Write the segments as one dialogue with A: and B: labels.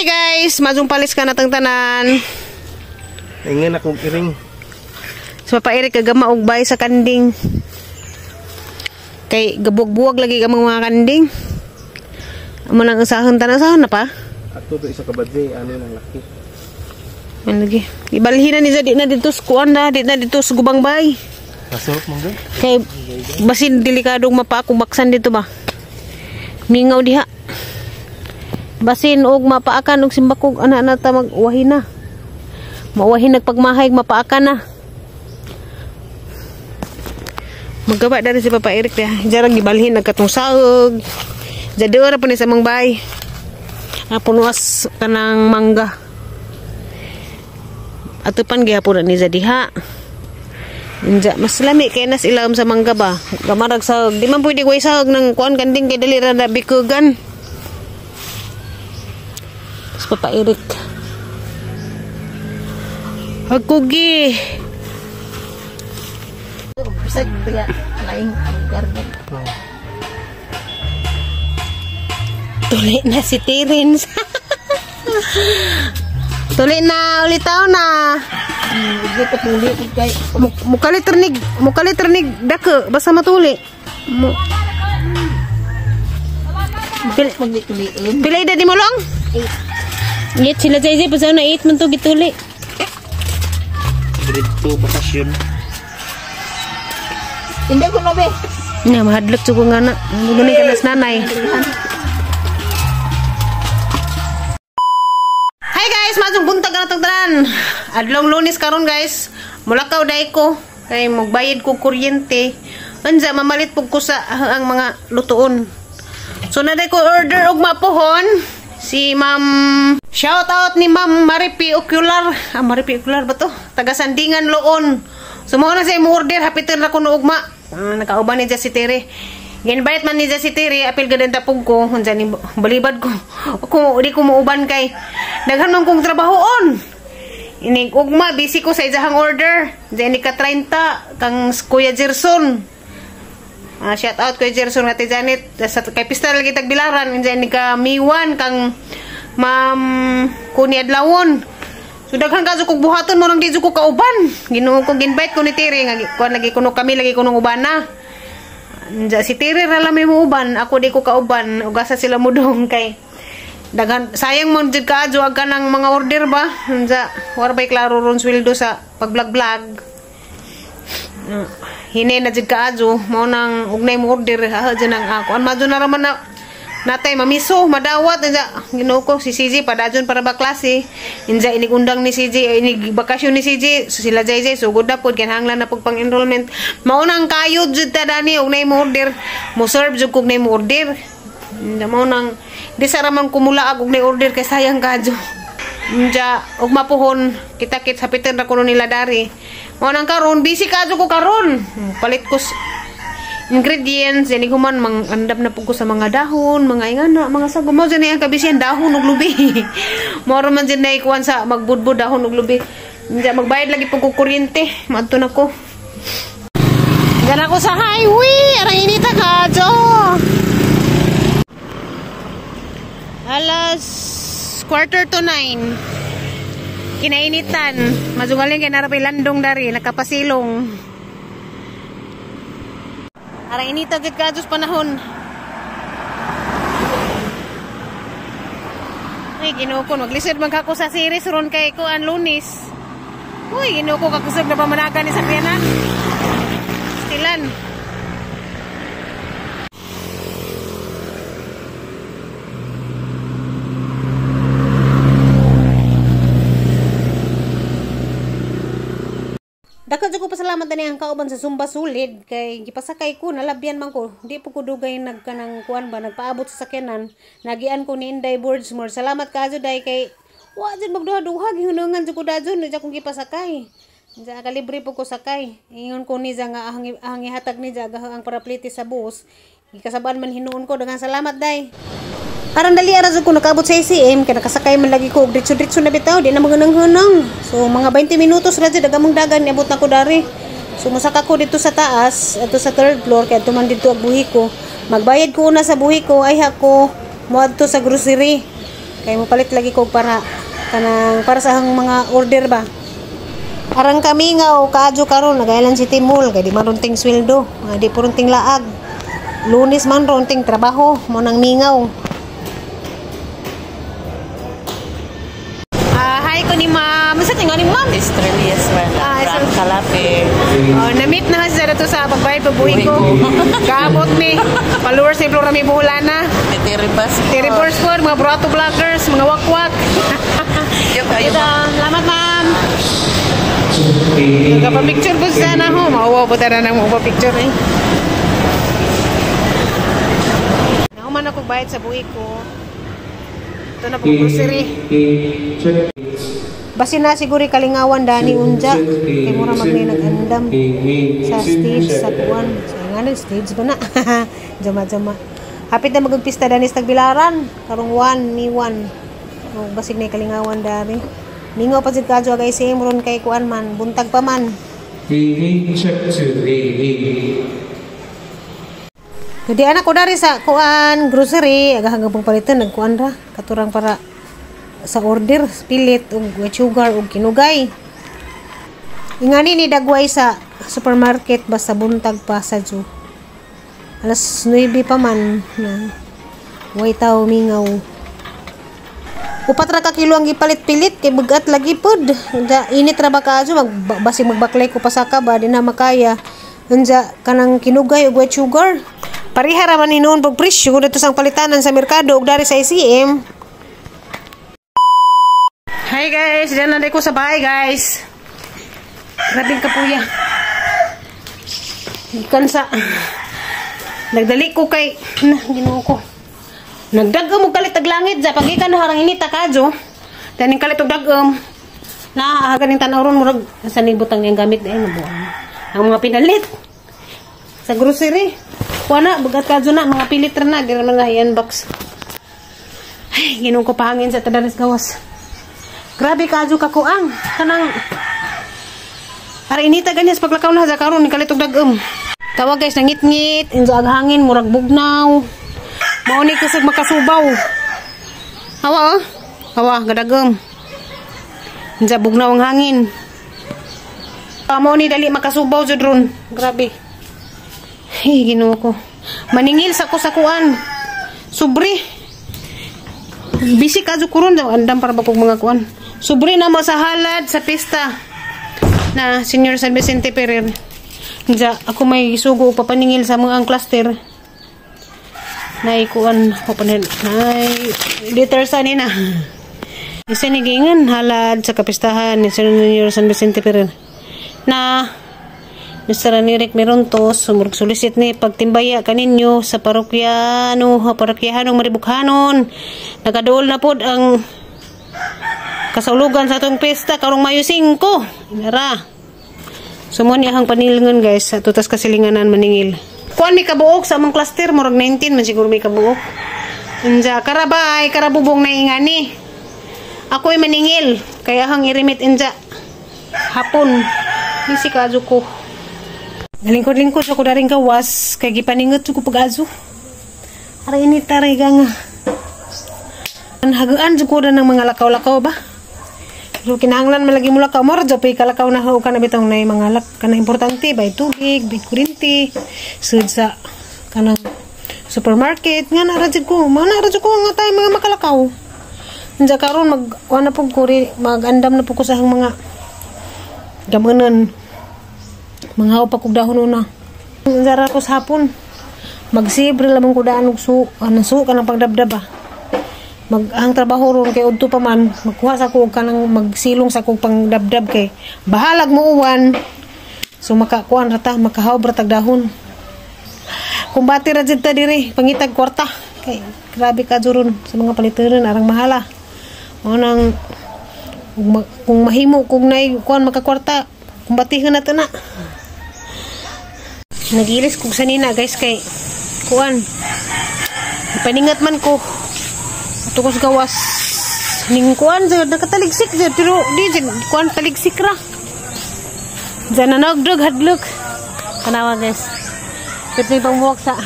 A: Hi guys, majung palis ka natang tanan.
B: Ingin akong iring.
A: Sa papairik kagama og bay sa kanding. Kay gabuog-buwag lagi ka mga kanding. Amo nang usahan tanan na pa.
B: Ato do isa ka badge ano nang laki.
A: Ano lagi? Ibalhin na ni di na dito sa kuan na, di na dito sa gubang bay.
B: Masarap man gud.
A: Kay basin delikadong mapa kung baksan dito ba. Mingaw diha. Basin og mapaakan og simbakog ana na ta magwahi na. Mawahin nagpagmahayag mapaakan na. Maggawa dari si Papa Eric dia. Jarang gibalhin nagkatong saog. Jadi ora pa ni sa mangbay. Punuas kanang mangga. Atupan gihapon ni diha. Inja mas lami kay nas ilawom sa mangga ba. Gamarag saog. Di man pwede kuy saog ng kuan kanding kay dali ra bikugan. Papa Eric. Hagugi.
C: Bisa juga lain garden.
A: Tuli na si Terence. Tuli na ulitaw na.
C: Hindi ko tuli kay
A: mukali ternig dake basa matuli. Pilay da di molong? Ngit sila Jay pasal na 8 man to gituli.
B: Grade 2 bakasyon.
C: Hindi ko na be.
A: Na mahadlok sugo nga na. Gani kanas nanay. Hi guys, masong buntag na tong tanan. Adlong Lunes karon guys. Mulakaw dai ko kay magbayad ko kuryente. Unsa mamalit pug ko sa ang mga lutuon. So na ko order og mapuhon. Si Ma'am, shout out ni Ma'am Maripi Ocular. Maripi Ocular ba to? Taga Sandingan Loon. So mo na sa imo order, hapiton ra ko no ugma. Nakauban ni si Tere. Ginbayad man ni si Tere, apil gaden tapog ko, unsa ni balibad ko. Ako di ko muuban kay daghan man kong trabahoon. Ini ugma busy ko sa ijahang order. Diyan ka 30 kang Kuya Jerson. Shout out kay Jerson at Janet sa kay pista lagi tagbilaran inja ni ka Miwan kang Ma'am Kuni Adlawon. So daghan ka kog buhaton mo nang di ko kauban. Ginoo ko ginbite ko ni Tire nga kuan lagi kuno kami lagi kuno uban na. Inja si Tire ra lami mo uban, ako di ko kauban ugasa sila mudong kay daghan sayang mo jud ka adyo ag kanang mga order ba. Inja war bay klaro ron sweldo sa pag-vlog. Hinay na jud kaadyo mao nang ugnay mo order ha dyan ang ako an madyo na raman na natay mamiso madawat inja Ginoo ko si CJ padadyon para ba klase inja inig undang ni CJ inig bakasyon ni CJ so sila JJ so good na pod kinahanglan na pag pang enrollment mao nang kayod jud ta dani ugnay mo order mo serve jud kog nay mo order inja mao nang di sa raman kumula ag ugnay order kay sayang kaadyo inja og mapuhon kita-kit hapiton ra kuno nila dari. Mo nang karon busy ka ko karon. Palit ko ingredients, yani human mang andam na pug ko sa mga dahon, mga ingana, mga sago mo jani ang kabisihan dahon ug lubi. Moro man jud nay kuan sa magbudbud dahon ug lubi. Inja magbayad lagi pug ko kuryente, madto na ko. Gana ko sa highway, arang inita ka jo. Alas 8:45. Kinainitan. Mazungaling kay narapay landong dari. Nakapasilong. Arang inita gid kadtos panahon. Uy, Ginoo ko. Maglisod man kako sa series ron kay kuan Lunes. Uy, Ginoo ko kakusog na pamanagan ni sakyanan. Stilan. Dako jud ko pasalamat ani ang kauban sa Sumba Sulid kay gipasakay ko nalabyan man ko. Di po ko dugay nagkanang kuan ba nagpaabot sa sakyanan. Nagian ko ni Inday Boardsmore. Salamat kaayo day kay wa jud magduha-duha gihunungan jud ko dajon ja kong gipasakay. Ja kalibre po ko sakay. Ingon ko ni nga ang ihatag ni ja ang parapliti sa bus. Gikasaban man hinuon ko daghang salamat day. Karang dali ara jud ko nakaabot sa ACM kay nakasakay man lagi ko diretso na bitaw di na magunang-hunang. So mga 20 minutos ra jud dagamong dagan niabot na ko dari. So musaka ko dito sa taas, ato sa 3rd floor kay tuman dito ang buhi ko. Magbayad ko una sa buhi ko ay hako moadto sa grocery. Kay mo palit lagi ko para sa hang mga order ba. Arang kami nga o kaadyo karon nagailan si Timul kay di man runting sweldo, di purunting laag. Lunes man runting trabaho mo nang mingaw. Hi ko ni ma'am. Masa tinggal ni ma'am?
C: Estrellas man. Kalape.
A: Na-meet na siya dito sa pagbayad pabuhi ko. Kaabot mi. Followers ni Flora mi Bulana. Tiribors po, mga burato vloggers, mga wakwak. Salamat ma'am. Nagpa-picture ko sana ho. Mauwaw po tayo na magpa-picture eh. Nakuman ako bayad sa buhi ko. Ito na po grocery. Basi na siguro kalingawan dani unja. Kay mura magni nag-andam sa stage sa kuan. Sa ngalan stage ba na? Jama-jama. Hapit na magpista dani sa Tagbilaran. Karong 1 ni 1. O basig na kalingawan dani. Mingaw pa jud kadyo guys ron kay kuan man, buntag pa man. Jadi anak ko dari sa kuan grocery, aga hanggang palitan nagkuan ra katurang para sa order pilit ug sugar ug kinugay. Ingani ni dagway sa supermarket basta buntag pa sa ju. Alas 9 pa man na way taw mingaw. Upat ra ka kilo ang gipalit-pilit kay bugat lagi pod. Unja init ra ba kadyo basig magbaklay ko pasaka ba di na makaya. Unja kanang kinugay ug white sugar. Pariha ra man hinuon pag presyo dito sang palitanan sa merkado ug dari sa ICM. Hi guys, diyan na ko sa bahay guys. Grabing kapuya. Ikan sa nagdali ko kay Ginoo ko. Nagdagam og kalit taglangit ja pagikan harang inita kadyo. Daning kalit og dagam. Na ganing tan-aw ron murag sa nibutang yang gamit ay nabuang. Ang mga pinalit sa grocery. Kuana bugat kadyo na mga piliter na di man na i-unbox. Ay, Ginoo ko pahangin sa tadaris gawas. Grabe kadyo ka kuang kanang para inita ganyas paglakaw na sa karon ni kalit og dagam. Tawag guys nangit-ngit injo ag hangin murag bugnaw. Mao ni kusog makasubaw. Hawa oh. Hawa gadagam. Inja bugnaw ang hangin. Mao ni dali makasubaw jud ron. Grabe. Hey, Ginoo ko. Maningil sa ko sa kuan. Sobre. Bisik kadyo ko ron andam para bakog mga kuan. Sobre na mo sa halad sa pista na Senior San Vicente Ferrer. Inja ako may sugo papaningil sa mga ang cluster. Naikuan ko panin nay liter sa nina isa ni gingan halad sa kapistahan ni Senior San Vicente Ferrer na Mr. Anirik Merontos sumurog solicit ni pagtimbaya kaninyo sa parokyahanong Maribukhanon nagaduol na pod ang kasaulugan sa atong pesta karong Mayo 5 inara sumon iyang panilngon guys sa tutas kasilinganan maningil. Kuan mi kabuok sa among cluster murag 19 man siguro may kabuok. Unja karabay karabubong na ingani. Ako'y maningil kaya hang irimit inja. Hapon bisi kadyo ko. Nalingkod-lingkod ako daring gawas kay gipaningot ko pag-azo. Ara ini taray ganga. Hagaan jud ko ng mga lakaw-lakaw ba. Pero kinahanglan malagi mo lakaw mo radyo pay kalakaw na ho kana bitong nay mga lak kana importante bay tubig, bay kuryente, sud sa kanang supermarket nga na radyo ko, nga tay mga makalakaw. Unja karon mag-ana pug kuri mag-andam na pug ko sa mga gamanan. Manghaw pa kog dahon una. Unja ra ko sa hapon. Magsibre lamang ko daan og su kanang pagdabdab ba. Ang trabaho ron kay udto pa man magkuha sa ko kanang magsilong sa kog pangdabdab kay bahalag mo uwan so makakuan rata makahaw bratag dahon kumbati ra jud ta diri pangitag kwarta kay grabe ka ron sa mga paliteron arang mahala mo nang kung mahimo kung nay kuan makakwarta kumbatihan nato na nagilis kog sanina guys kay kuan paningat man ko tukos gawas ning kuan jud nakataligsik jud pero di jud kuan taligsik ra jana nagdog hadlok kanawa guys pwede pang buwak sa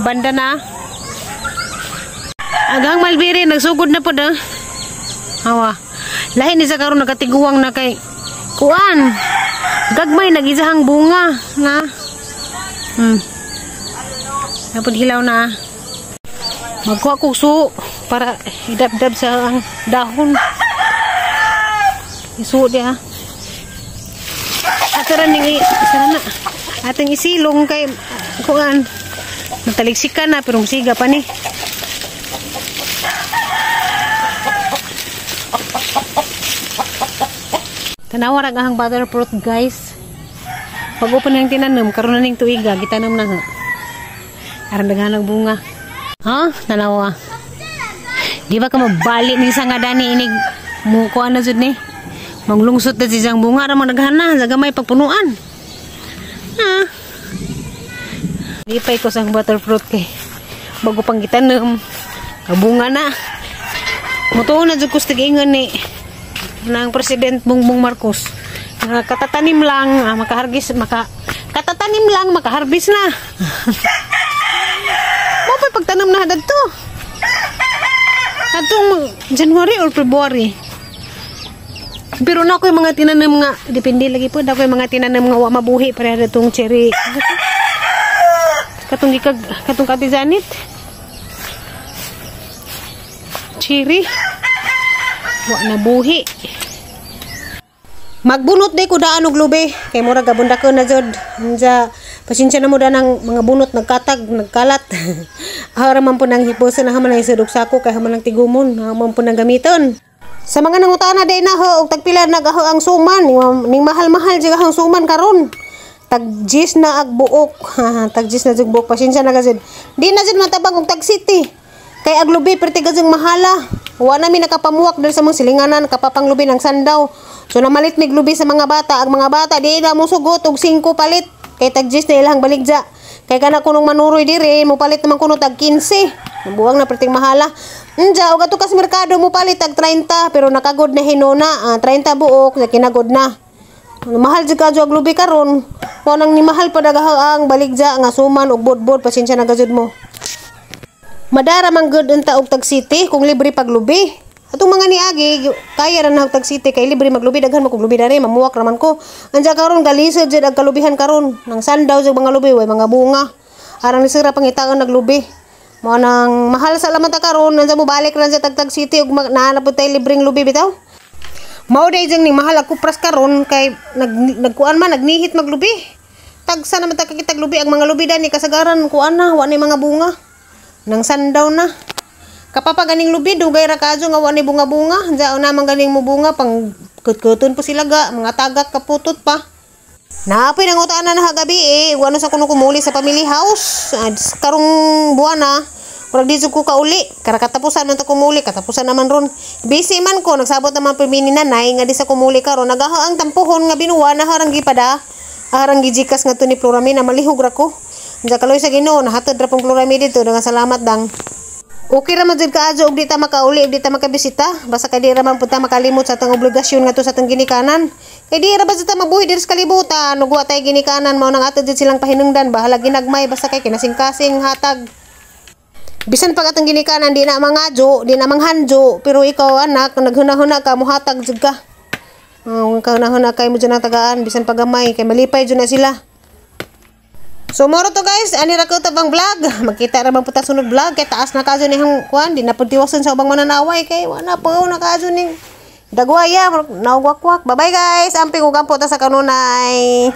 A: banda na agang malbiri nagsugod na pod ah. Hawa. Lahi ni sa karon nakatiguang na kay kuan. Gagmay nagizahang bunga na. Napod hilaw na. Magkuha ko su para idab-dab sa ang dahon. Isu dia. Ataran ning sana ating isilong kay kuan. Mataliksikan na pero siga pa ni. Tanawa ra ang butterfruit guys. Pag upan yang tinanom karon na ning tuiga gitanom na ha. Aron daghan bunga. Ha? Tanawa. Di ba ka mabalik ni sa nga dani inig mo ko ana jud ni. Manglungsot na siyang bunga ra man daghan na sa gamay pagpunuan. Ha. Lipay ko sang butterfruit kay bago pang gitanom kabunga na. Mutuon na jud ko tigingan ni ng President Bongbong Marcos. Katatanim lang, katatanim lang, makaharbis na. Mapay pagtanam na hadad to. Atong January or February. Pero na ko yung mga tinanam nga, depende lagi po, ako yung mga tinanam nga wa mabuhi para datong cherry. Katong katizanit. Cherry. Wa na buhi. Magbunot day ko daan og lubi kay mura gabunda ko na jud. Unsa pasensya na mo da ng mga bunot nagkatag, nagkalat. Ara man po nang hiposan na haman ang sadok sako kay haman ang tigumon, haman po nang gamiton. Sa mga nangutana day na ho og tagpila nagaho ang suman, ning mahal-mahal jud ang suman karon. Tagjis na ag buok. Tagjis na jud buok pasensya na gazid. Di na jud matabang og tag city. Kay ag lubi perti gazing mahala. Wa na mi nakapamuwak dal sa mga silinganan kapapang lubi ng sandaw. So namalit mig lubi sa mga bata. Ang mga bata di na mo sugot og 5 palit. Kay tagjis na ilang baligja. Kay kana kunong manuroy diri mo palit naman kuno tag 15. Nabuwang na perting mahala. Unja og ato kas merkado mo palit tag 30 pero nakagod na hinuna. 30 buok na kinagod na. Mahal jud ka og lubi karon. Wa nang ni mahal pa dagahang baligja nga suman og bodbod pasensya na gazud mo. Madara man good unta og tag city kung libre paglubi. Atong mga niagi kaya ra na og tag city kay libre maglubi daghan mo kung lubi dare mamuwak raman ko. Anja karon galisod jud ang kalubihan karon. Nang sandaw jud mga lubi way mga bunga. Arang ni sira pangitaon naglubi. Mao nang mahal sa laman ta karon anja mo balik ra sa tag city og nahanap tay libreng lubi bitaw. Mao day jeng ning mahal ako pras karon kay nagkuan man nagnihit maglubi. Tagsa naman ta kakitag lubi ang mga lubi dani kasagaran kuan na wa ni mga bunga. Nang sandaw na. Kapapa ganing lubi dugay ra kadyo nga wa ni bunga-bunga. Diaw naman ganing mo bunga pang kutkuton po sila ga mga tagak kaputot pa. Naapay nang utana na gabi wano sa kuno kumuli sa family house. Karong buwan na. Murag di ko kauli. Kara katapusan man ta kumuli, katapusan naman ron. Busy man ko nagsabot naman permini nanay nga di sa kumuli karon nagaha ang tampuhon nga binuwa na harang gipada. Harang gijikas nga to ni Florami na malihog ra ko. Diya kaloy sa Ginoo nahatod ra pong Florami dito nga salamat dang. Okay ra man jud kaadyo og di ta makauli, di ta makabisita, basta kay di ra man punta makalimot sa tang obligasyon nga to sa tang ginikanan. Kay di ra ba ta mabuhi diri sa kalibutan, ug wa tay ginikanan mao nang atod jud silang pahinungdan, bahala ginagmay basta kay kinasing-kasing hatag. Bisan pag atong ginikanan di na mangadyo, di na manghandyo, pero ikaw anak naghuna-huna ka mohatag jud ka. Kahuna-huna kay mo jud nang tagaan bisan pagamay kay malipay jud na sila. So moro to guys, ani ra ko tabang vlog. Magkita ra man puta sunod vlog kay taas na kadyo nihang kuan, di na pud tiwason sa ubang mananaway kay wala pa na kadyo ning dagwaya, naugwakwak. Bye bye guys, amping ug ampo ta sa kanunay.